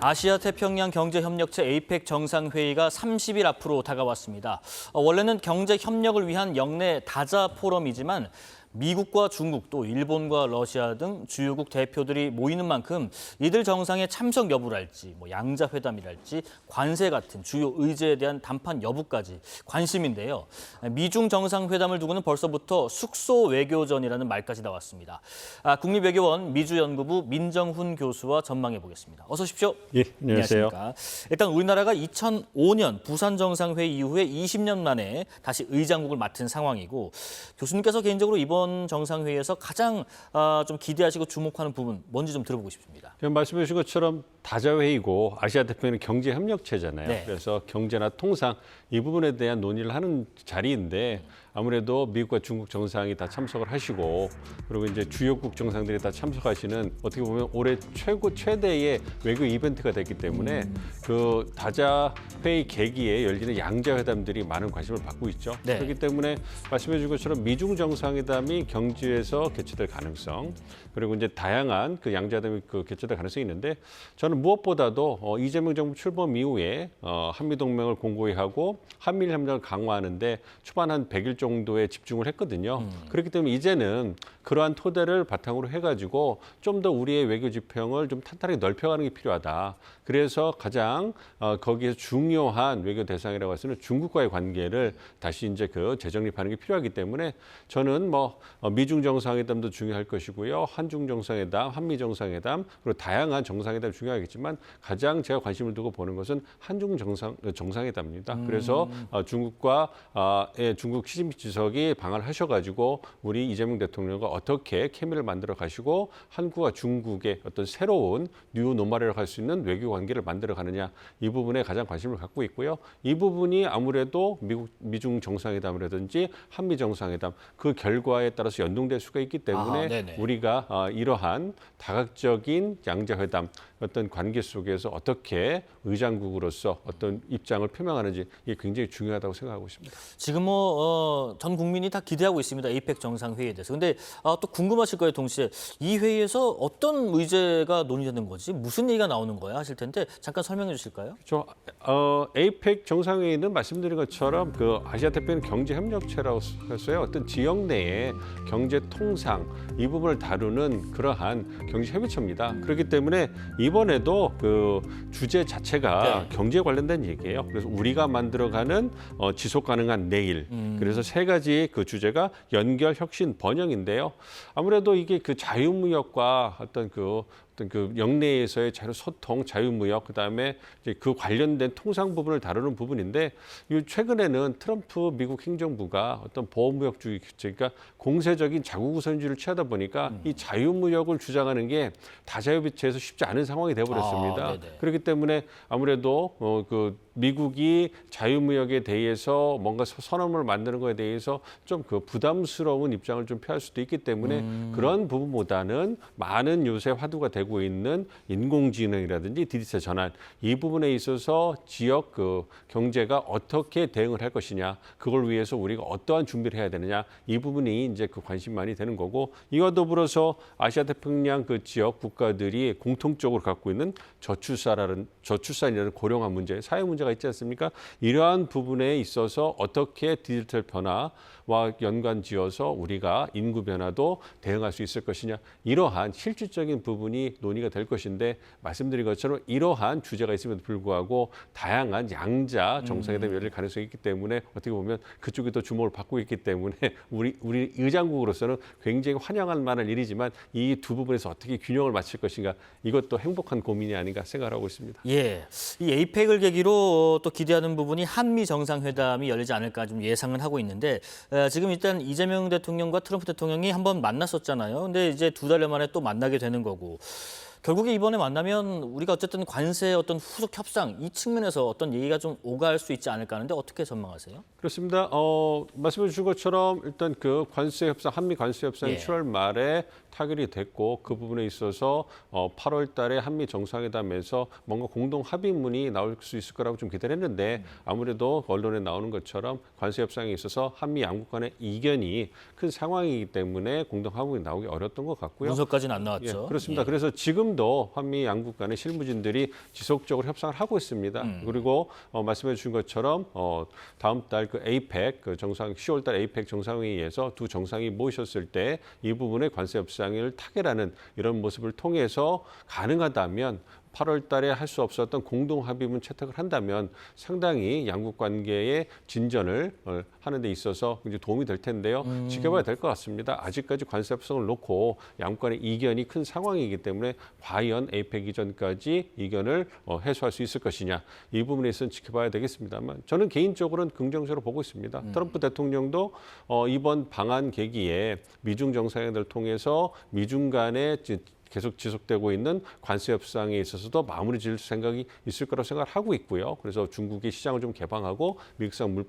아시아 태평양 경제협력체 에이펙 정상회의가 30일 앞으로 다가왔습니다. 원래는 경제 협력을 위한 영내 다자 포럼이지만 미국과 중국, 또 일본과 러시아 등 주요국 대표들이 모이는 만큼 이들 정상의 참석 여부랄지, 양자회담이랄지, 관세 같은 주요 의제에 대한 담판 여부까지 관심인데요. 미중 정상회담을 두고는 벌써부터 숙소 외교전이라는 말까지 나왔습니다. 국립외교원 미주연구부 민정훈 교수와 전망해 보겠습니다. 어서 오십시오. 예, 안녕하세요. 안녕하십니까. 일단 우리나라가 2005년 부산 정상회의 이후에 20년 만에 다시 의장국을 맡은 상황이고, 교수님께서 개인적으로 이번 정상회의에서 가장 좀 기대하시고 주목하는 부분 뭔지 좀 들어보고 싶습니다. 말씀해 주신 것처럼 다자회의고 아시아 태평양 경제협력체잖아요. 네. 그래서 경제나 통상 이 부분에 대한 논의를 하는 자리인데 아무래도 미국과 중국 정상이 다 참석을 하시고, 그리고 이제 주요국 정상들이 다 참석하시는 어떻게 보면 올해 최대의 외교 이벤트가 됐기 때문에 그 다자회의 계기에 열리는 양자회담들이 많은 관심을 받고 있죠. 네. 그렇기 때문에 말씀해 주신 것처럼 미중 정상회담이 경주에서 개최될 가능성, 그리고 이제 다양한 그 양자회담이 개최될 가능성이 있는데, 저는 무엇보다도 이재명 정부 출범 이후에 한미 동맹을 공고히 하고 한미일 협력을 강화하는데 초반 한 100일 정도에 집중을 했거든요. 그렇기 때문에 이제는 그러한 토대를 바탕으로 해가지고 좀 더 우리의 외교 지평을 좀 탄탄하게 넓혀가는 게 필요하다. 그래서 가장 거기에서 중요한 외교 대상이라고 할 수 있는 중국과의 관계를 다시 이제 재정립하는 게 필요하기 때문에 저는 미중 정상회담도 중요할 것이고요, 한중 정상회담, 한미 정상회담, 그리고 다양한 정상회담 중요하겠지만 가장 제가 관심을 두고 보는 것은 한중 정상회담입니다. 그래서 중국 시진핑 주석이 방한을 하셔가지고 우리 이재명 대통령과 어떻게 케미를 만들어 가시고 한국과 중국의 어떤 새로운 뉴 노멀이라고 할 수 있는 외교 관계를 만들어 가느냐, 이 부분에 가장 관심을 갖고 있고요. 이 부분이 아무래도 미중 정상회담이라든지 한미 정상회담 그 결과에 따라서 연동될 수가 있기 때문에 우리가 이러한 다각적인 양자회담 어떤 관계 속에서 어떻게 의장국으로서 어떤 입장을 표명하는지 이게 굉장히 중요하다고 생각하고 있습니다. 지금 전 국민이 다 기대하고 있습니다. 에이펙 정상회의에 대해서. 근데 또 궁금하실 거예요. 동시에 이 회의에서 어떤 의제가 논의되는 거지? 무슨 얘기가 나오는 거야? 하실 텐데 잠깐 설명해 주실까요? 에이펙 정상회의는 말씀드린 것처럼 아시아 태평양 경제협력체라고 했어요. 어떤 지역 내의 경제 통상 이 부분을 다루는 그러한 경제협의체입니다. 그렇기 때문에 이번에도 주제 자체가 경제에 관련된 얘기예요. 그래서 우리가 만들어가는 지속 가능한 내일. 그래서 세 가지 주제가 연결, 혁신, 번영인데요. 아무래도 이게 자유무역과 어떤 영내에서의 자유소통, 자유무역, 그다음에 이제 그 관련된 통상 부분을 다루는 부분인데, 최근에는 트럼프 미국 행정부가 어떤 보호무역주의, 그러니까 공세적인 자국 우선주의를 취하다 보니까 이 자유무역을 주장하는 게 다자협의체에서 쉽지 않은 상황이 되어버렸습니다. 그렇기 때문에 아무래도 미국이 자유무역에 대해서 뭔가 선언을 만드는 것에 대해서 좀 부담스러운 입장을 좀 표할 수도 있기 때문에 그런 부분보다는 많은 요새 화두가 되고 있는 인공지능이라든지 디지털 전환, 이 부분에 있어서 지역 경제가 어떻게 대응을 할 것이냐, 그걸 위해서 우리가 어떠한 준비를 해야 되느냐, 이 부분이 이제 관심이 많이 되는 거고, 이와 더불어서 아시아 태평양 지역 국가들이 공통적으로 갖고 있는 저출산이라는 고령화 문제, 사회 문제가 있지 않습니까? 이러한 부분에 있어서 어떻게 디지털 변화와 연관지어서 우리가 인구 변화도 대응할 수 있을 것이냐, 이러한 실질적인 부분이 논의가 될 것인데, 말씀드린 것처럼 이러한 주제가 있음에도 불구하고 다양한 양자 정상회담이 열릴 가능성이 있기 때문에 어떻게 보면 그쪽이 더 주목을 받고 있기 때문에 우리 의장국으로서는 굉장히 환영할 만한 일이지만 이 두 부분에서 어떻게 균형을 맞출 것인가, 이것도 행복한 고민이 아닌가 생각하고 있습니다. 예, 이 에이펙을 계기로 또 기대하는 부분이 한미 정상회담이 열리지 않을까 좀 예상은 하고 있는데, 지금 일단 이재명 대통령과 트럼프 대통령이 한번 만났었잖아요. 근데 이제 2달 만에 또 만나게 되는 거고, 결국에 이번에 만나면 우리가 어쨌든 관세 어떤 후속 협상 이 측면에서 어떤 얘기가 좀 오갈 수 있지 않을까 하는데 어떻게 전망하세요? 그렇습니다. 말씀해 주신 것처럼 일단 관세 협상, 한미 관세 협상이 7월 말에 타결이 됐고 그 부분에 있어서 8월 달에 한미 정상회담에서 뭔가 공동 합의문이 나올 수 있을 거라고 좀 기대를 했는데 아무래도 언론에 나오는 것처럼 관세 협상에 있어서 한미 양국 간의 이견이 큰 상황이기 때문에 공동 합의문이 나오기 어려웠던 것 같고요. 문서까지는 안 나왔죠. 예, 그렇습니다. 그래서 지금도 한미 양국 간의 실무진들이 지속적으로 협상을 하고 있습니다. 그리고 말씀해 주신 것처럼 다음 달 그 에이펙 그 정상 10월 달 에이펙 정상회의에서 두 정상이 모이셨을 때 이 부분의 관세 협상을 타결하는 이런 모습을 통해서 가능하다면 8월 달에 할 수 없었던 공동 합의문 채택을 한다면 상당히 양국 관계의 진전을 하는 데 있어서 이제 도움이 될 텐데요. 지켜봐야 될 것 같습니다. 아직까지 관세 협상을 놓고 양국 간의 이견이 큰 상황이기 때문에 과연 에이펙 이전까지 이견을 해소할 수 있을 것이냐. 이 부분에 있어서는 지켜봐야 되겠습니다만 저는 개인적으로는 긍정적으로 보고 있습니다. 트럼프 대통령도 이번 방한 계기에 미중 정상회담을 통해서 미중 간의 계속 지속되고 있는 관세 협상에 있어서도 마무리 지을 생각이 있을 거라고 생각을 하고 있고요. 그래서 중국의 시장을 좀 개방하고 미국산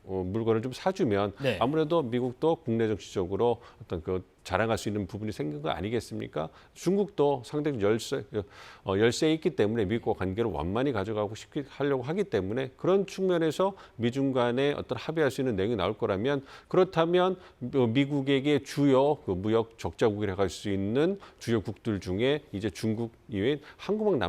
물건을 좀 사주면 네. 아무래도 미국도 국내 정치적으로 어떤 그 자랑할 수 있는 부분이 생긴 거 아니겠습니까? 중국도 상당히 열세에 있기 때문에 미국과 관계를 원만히 가져가고 싶게 하려고 하기 때문에 그런 측면에서 미중 간에 어떤 합의할 수 있는 내용이 나올 거라면 그렇다면 미국에게 주요 그 무역 적자국이라고 할 수 있는 주요국들 중에 이제 중국 이외에 한국만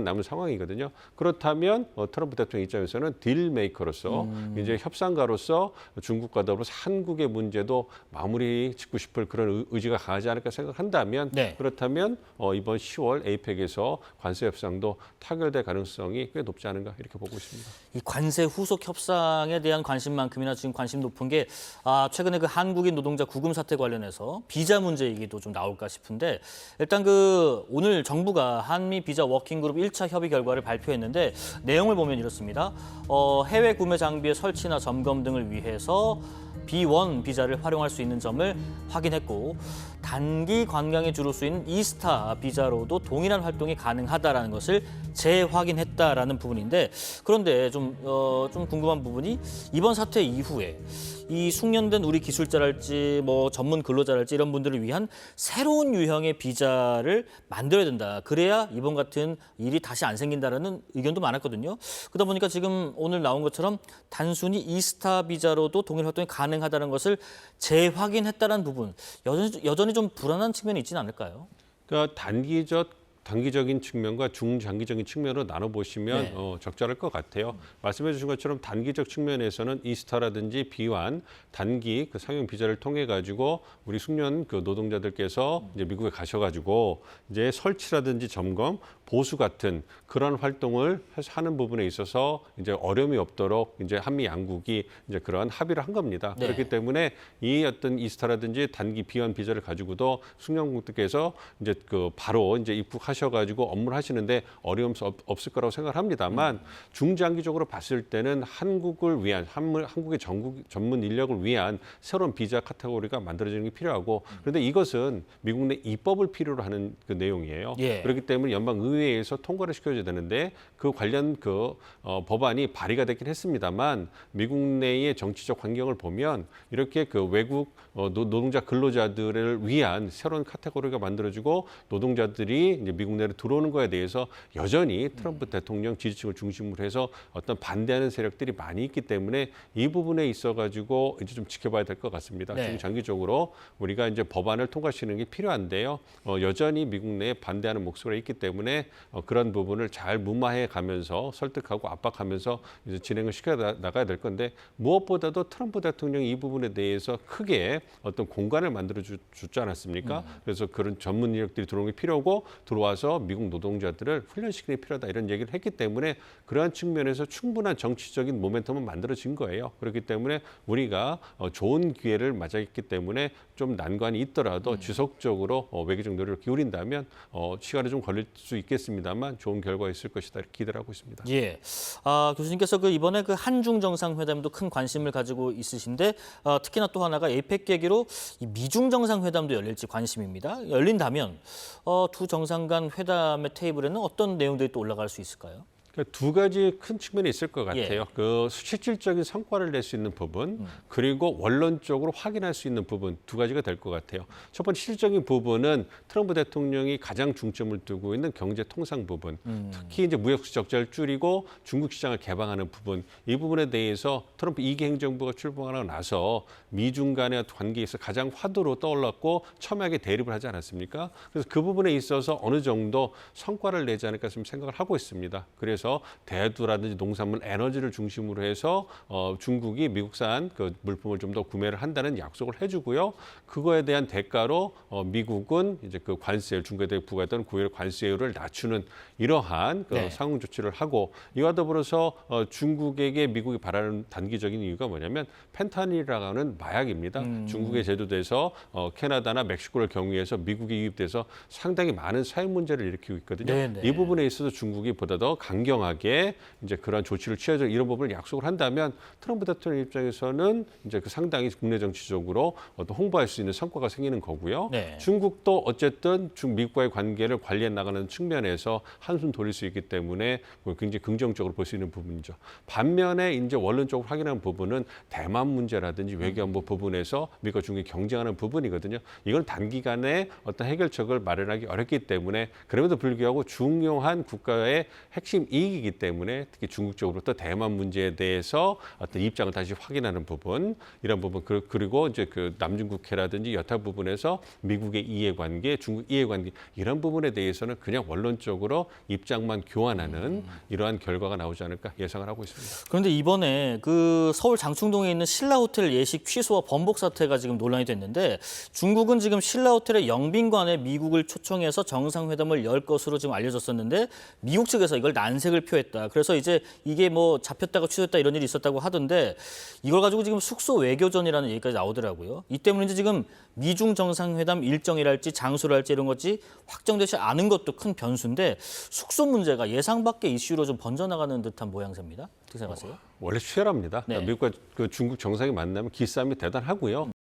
남은 상황이거든요. 그렇다면 트럼프 대통령 입장에서는 딜메이커로서 이제 협상가로서 중국과 더불어서 한국의 문제도 마무리 짓고 싶을 그런 의지가 강하지 않을까 생각한다면 네. 그렇다면 이번 10월 에이펙에서 관세 협상도 타결될 가능성이 꽤 높지 않은가 이렇게 보고 있습니다. 이 관세 후속 협상에 대한 관심만큼이나 지금 관심 높은 게 최근에 그 한국인 노동자 구금 사태 관련해서 비자 문제 얘기도 좀 나올까 싶은데 일단 그 오늘 정부가 한미 비자 워킹그룹 1차 협의 결과를 발표했는데 내용을 보면 이렇습니다. 해외 구매 장비의 설치나 점검 등을 위해서 B1 비자를 활용할 수 있는 점을 확인했고 단기 관광에 주로 쓰이는 이스타 비자로도 동일한 활동이 가능하다라는 것을 재확인했다라는 부분인데 그런데 좀 궁금한 부분이 이번 사태 이후에 이 숙련된 우리 기술자랄지 뭐 전문 근로자랄지 이런 분들을 위한 새로운 유형의 비자를 만들어야 된다. 그래야 이번 같은 일이 다시 안 생긴다라는 의견도 많았거든요. 그러다 보니까 지금 오늘 나온 것처럼 단순히 이스타 비자로도 동일 활동이 가능하다는 것을 재확인했다는 부분 여전히 좀 불안한 측면이 있지는 않을까요? 그러니까 단기적인 측면과 중장기적인 측면으로 나눠보시면 네. 적절할 것 같아요. 말씀해 주신 것처럼 단기적 측면에서는 이스타라든지 비완 단기 그 상용 비자를 통해 가지고 우리 숙련 그 노동자들께서 이제 미국에 가셔가지고 이제 설치라든지 점검, 보수 같은 그런 활동을 하는 부분에 있어서 이제 어려움이 없도록 이제 한미 양국이 이제 그런 합의를 한 겁니다. 네. 그렇기 때문에 이 어떤 이스타라든지 단기 비완 비자를 가지고도 숙련국들께서 이제 그 바로 이제 입국하셔가지고 업무를 하시는데 어려움 없을 거라고 생각합니다만 중장기적으로 봤을 때는 한국을 위한 한국의 전문 인력을 위한 새로운 비자 카테고리가 만들어지는 게 필요하고 그런데 이것은 미국 내 입법을 필요로 하는 그 내용이에요. 예. 그렇기 때문에 연방 의회에서 통과를 시켜줘야 되는데 그 관련 법안이 발의가 됐긴 했습니다만 미국 내의 정치적 환경을 보면 이렇게 그 외국 노동자 근로자들을 위한 새로운 카테고리가 만들어지고 노동자들이 이제 미국 내로 들어오는 거에 대해서 여전히 트럼프 대통령 지지층을 중심으로 해서 어떤 반대하는 세력들이 많이 있기 때문에 이 부분에 있어가지고 이제 좀 지켜봐야 될 것 같습니다. 네. 중장기적으로 우리가 이제 법안을 통과시키는 게 필요한데요. 여전히 미국 내에 반대하는 목소리가 있기 때문에 그런 부분을 잘 무마해 가면서 설득하고 압박하면서 이제 진행을 시켜 나가야 될 건데 무엇보다도 트럼프 대통령이 이 부분에 대해서 크게 어떤 공간을 만들어 줬지 않았습니까? 그래서 그런 전문 인력들이 들어오는 게 필요하고 들어와서 미국 노동자들을 훈련시키는 게 필요하다 이런 얘기를 했기 때문에 그러한 측면에서 충분한 정치적인 모멘텀은 만들어진 거예요. 그렇기 때문에 우리가 좋은 기회를 맞이했기 때문에 좀 난관이 있더라도 지속적으로 외교적 노력을 기울인다면 시간이 좀 걸릴 수 있겠습니다만 좋은 결과가 있을 것이다 이렇게 기대를 하고 있습니다. 예. 교수님께서 이번에 그 한중 정상회담도 큰 관심을 가지고 있으신데 특히나 또 하나가 에이펙 계기로 이 미중 정상회담도 열릴지 관심입니다. 열린다면 두 정상 간 회담의 테이블에는 어떤 내용들이 또 올라갈 수 있을까요? 그러니까 두 가지 큰 측면이 있을 것 같아요. 예. 그 실질적인 성과를 낼 수 있는 부분, 그리고 원론적으로 확인할 수 있는 부분 두 가지가 될 것 같아요. 첫 번째 실질적인 부분은 트럼프 대통령이 가장 중점을 두고 있는 경제 통상 부분, 특히 이제 무역 적자를 줄이고 중국 시장을 개방하는 부분, 이 부분에 대해서 트럼프 2기 행정부가 출범하고 나서 미중 간의 관계에서 가장 화두로 떠올랐고 첨예하게 대립을 하지 않았습니까? 그래서 그 부분에 있어서 어느 정도 성과를 내지 않을까 좀 생각을 하고 있습니다. 그래서 대두라든지 농산물, 에너지를 중심으로 해서 중국이 미국산 그 물품을 좀 더 구매를 한다는 약속을 해주고요. 그거에 대한 대가로 미국은 이제 그 관세, 중국에 대해 부과했던 고유의 관세율을 낮추는 이러한 그 네. 상응 조치를 하고 이와 더불어서 중국에게 미국이 바라는 단기적인 이유가 뭐냐면 펜타닐이라고 하는 마약입니다. 중국에 제조돼서 캐나다나 멕시코를 경유해서 미국에 유입돼서 상당히 많은 사회 문제를 일으키고 있거든요. 네네. 이 부분에 있어서 중국이 보다 더 강경하게 이제 그러한 조치를 취하자 이런 부분을 약속을 한다면 트럼프 대통령 입장에서는 이제 그 상당히 국내 정치적으로 어떤 홍보할 수 있는 성과가 생기는 거고요. 네. 중국도 어쨌든 미국과의 관계를 관리해 나가는 측면에서 한숨 돌릴 수 있기 때문에 굉장히 긍정적으로 볼 수 있는 부분이죠. 반면에 이제 원론적으로 확인한 부분은 대만 문제라든지 외교안보 부분에서 미국과 중국이 경쟁하는 부분이거든요. 이건 단기간에 어떤 해결책을 마련하기 어렵기 때문에 그럼에도 불구하고 중요한 국가의 핵심 이익이기 때문에 특히 중국 쪽으로부터 대만 문제에 대해서 어떤 입장을 다시 확인하는 부분, 이런 부분 그리고 이제 그 남중국해라든지 여타 부분에서 미국의 이해관계, 중국 이해관계 이런 부분에 대해서는 그냥 원론적으로 입장만 교환하는 이러한 결과가 나오지 않을까 예상을 하고 있습니다. 그런데 이번에 그 서울 장충동에 있는 신라호텔 예식 취소와 번복 사태가 지금 논란이 됐는데 중국은 지금 신라호텔의 영빈관에 미국을 초청해서 정상회담을 열 것으로 지금 알려졌었는데 미국 측에서 이걸 난색을 표했다. 그래서 이제 이게 뭐 잡혔다가 취소했다 이런 일이 있었다고 하던데 이걸 가지고 지금 숙소 외교전이라는 얘기까지 나오더라고요. 이 때문인지 지금 미중 정상회담 일정이랄지 장소랄지 이런 것이 확정되지 않은 것도 큰 변수인데 숙소 문제가 예상 밖의 이슈로 좀 번져나가는 듯한 모양새입니다. 어떻게 생각하세요? 원래 치열합니다. 네. 미국과 그 중국 정상이 만나면 기싸움이 대단하고요.